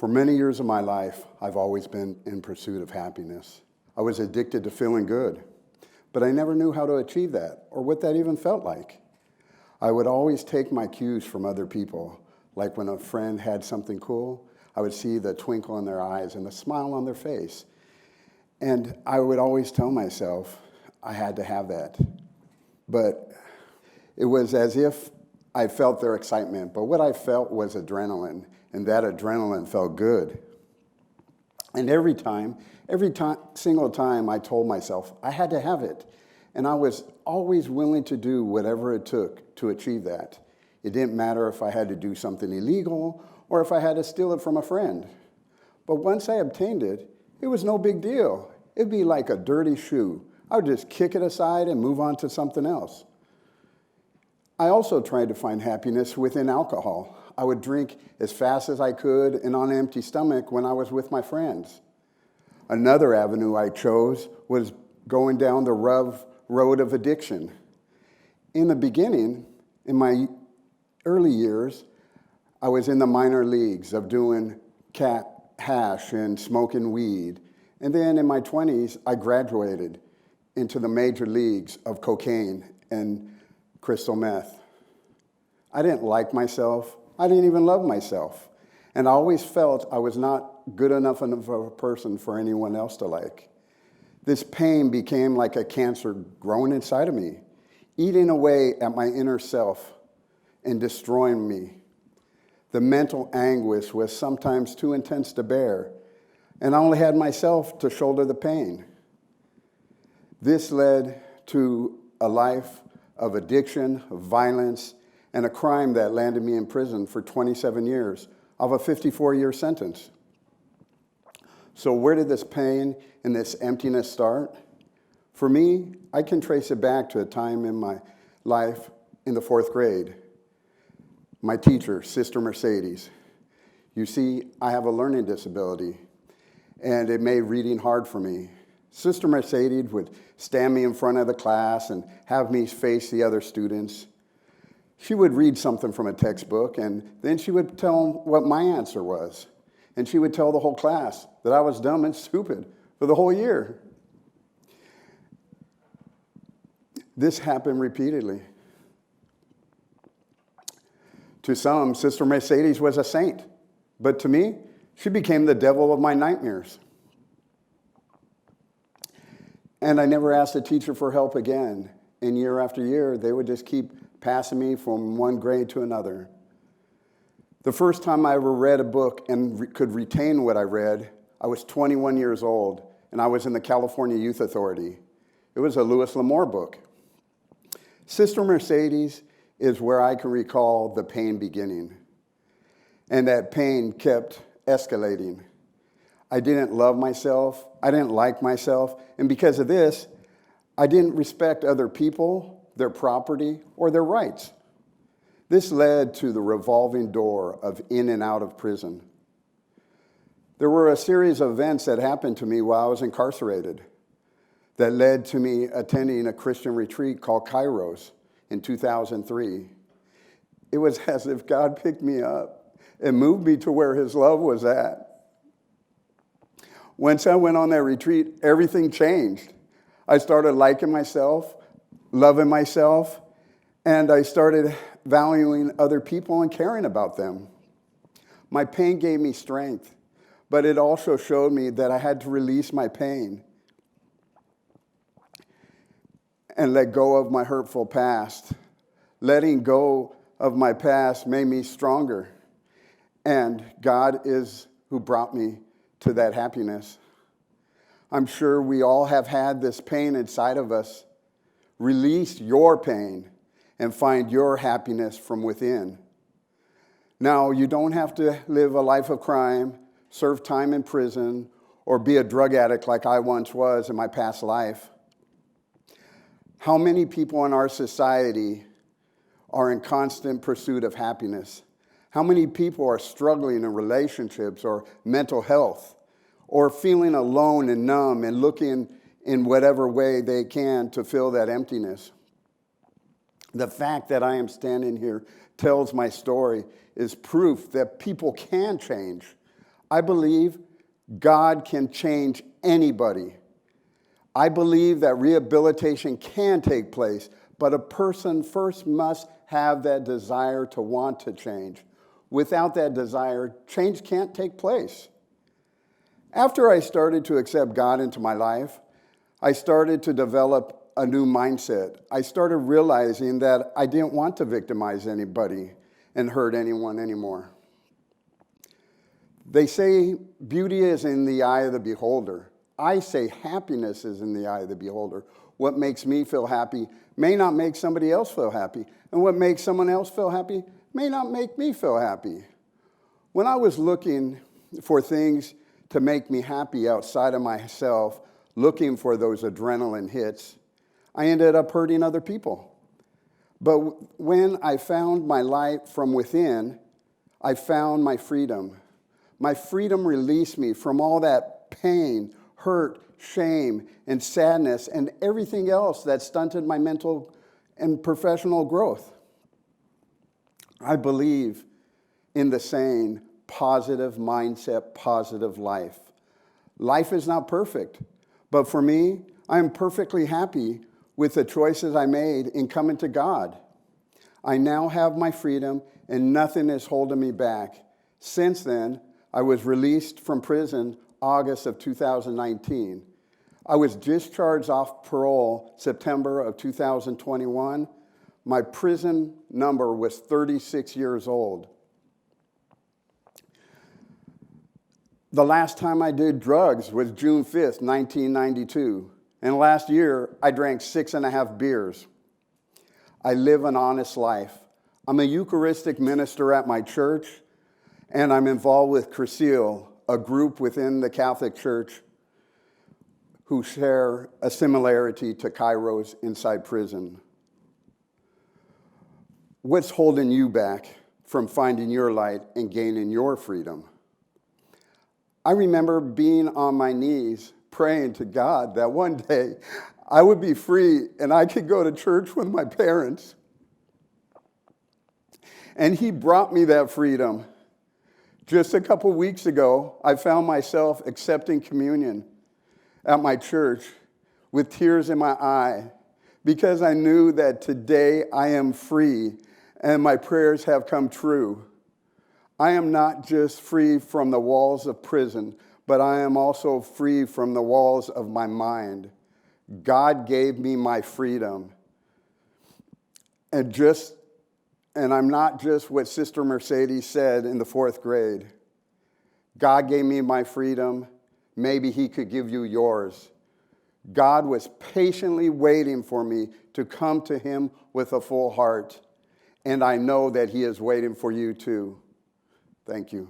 For many years of my life, I've always been in pursuit of happiness. I was addicted to feeling good, but I never knew how to achieve that or what that even felt like. I would always take my cues from other people, like when a friend had something cool, I would see the twinkle in their eyes and the smile on their face. And I would always tell myself I had to have that. But it was as if I felt their excitement, but what I felt was adrenaline, and that adrenaline felt good. And every single time I told myself I had to have it, and I was always willing to do whatever it took to achieve that. It didn't matter if I had to do something illegal or if I had to steal it from a friend. But once I obtained it, it was no big deal. It'd be like a dirty shoe. I would just kick it aside and move on to something else. I also tried to find happiness within alcohol. I would drink as fast as I could and on an empty stomach when I was with my friends. Another avenue I chose was going down the road of addiction. In the beginning, in my early years, I was in the minor leagues of doing hash and smoking weed. And then in my 20s, I graduated into the major leagues of cocaine and crystal meth. I didn't like myself. I didn't even love myself. And I always felt I was not good enough of a person for anyone else to like. This pain became like a cancer growing inside of me, eating away at my inner self and destroying me. The mental anguish was sometimes too intense to bear, and I only had myself to shoulder the pain. This led to a life of addiction, of violence, and a crime that landed me in prison for 27 years of a 54-year sentence. So where did this pain and this emptiness start? For me, I can trace it back to a time in my life in the 4th grade. My teacher, Sister Mercedes. You see, I have a learning disability, and it made reading hard for me. Sister Mercedes would stand me in front of the class and have me face the other students. She would read something from a textbook, and then she would tell them what my answer was. And she would tell the whole class that I was dumb and stupid for the whole year. This happened repeatedly. To some, Sister Mercedes was a saint, but to me, she became the devil of my nightmares. And I never asked the teacher for help again. And year after year, they would just keep passing me from one grade to another. The first time I ever read a book and could retain what I read, I was 21 years old, and I was in the California Youth Authority. It was a Louis L'Amour book. Sister Mercedes is where I can recall the pain beginning. And that pain kept escalating. I didn't love myself. I didn't like myself. And because of this, I didn't respect other people, their property, or their rights. This led to the revolving door of in and out of prison. There were a series of events that happened to me while I was incarcerated that led to me attending a Christian retreat called Kairos in 2003. It was as if God picked me up and moved me to where his love was at. Once I went on that retreat, everything changed. I started liking myself, loving myself, and I started valuing other people and caring about them. My pain gave me strength, but it also showed me that I had to release my pain and let go of my hurtful past. Letting go of my past made me stronger, and God is who brought me to that happiness. I'm sure we all have had this pain inside of us. Release your pain and find your happiness from within. Now, you don't have to live a life of crime, serve time in prison, or be a drug addict like I once was in my past life. How many people in our society are in constant pursuit of happiness? How many people are struggling in relationships or mental health, or feeling alone and numb and looking in whatever way they can to fill that emptiness? The fact that I am standing here tells my story is proof that people can change. I believe God can change anybody. I believe that rehabilitation can take place, but a person first must have that desire to want to change. Without that desire, change can't take place. After I started to accept God into my life, I started to develop a new mindset. I started realizing that I didn't want to victimize anybody and hurt anyone anymore. They say beauty is in the eye of the beholder. I say happiness is in the eye of the beholder. What makes me feel happy may not make somebody else feel happy, and what makes someone else feel happy may not make me feel happy. When I was looking for things to make me happy outside of myself, looking for those adrenaline hits, I ended up hurting other people. But when I found my light from within, I found my freedom. My freedom released me from all that pain, hurt, shame, and sadness, and everything else that stunted my mental and professional growth. I believe in the saying, positive mindset, positive life. Life is not perfect, but for me, I am perfectly happy with the choices I made in coming to God. I now have my freedom, and nothing is holding me back. Since then, I was released from prison August of 2019. I was discharged off parole September of 2021. My prison number was 36 years old. The last time I did drugs was June 5th, 1992. And last year, I drank 6.5 beers. I live an honest life. I'm a Eucharistic minister at my church, and I'm involved with Crescile, a group within the Catholic Church who share a similarity to Kairos inside prison. What's holding you back from finding your light and gaining your freedom? I remember being on my knees praying to God that one day I would be free and I could go to church with my parents. And He brought me that freedom. Just a couple weeks ago, I found myself accepting communion at my church with tears in my eye because I knew that today I am free and my prayers have come true. I am not just free from the walls of prison, but I am also free from the walls of my mind. God gave me my freedom. And I'm not just what Sister Mercedes said in the 4th grade. God gave me my freedom. Maybe He could give you yours. God was patiently waiting for me to come to Him with a full heart. And I know that He is waiting for you too. Thank you.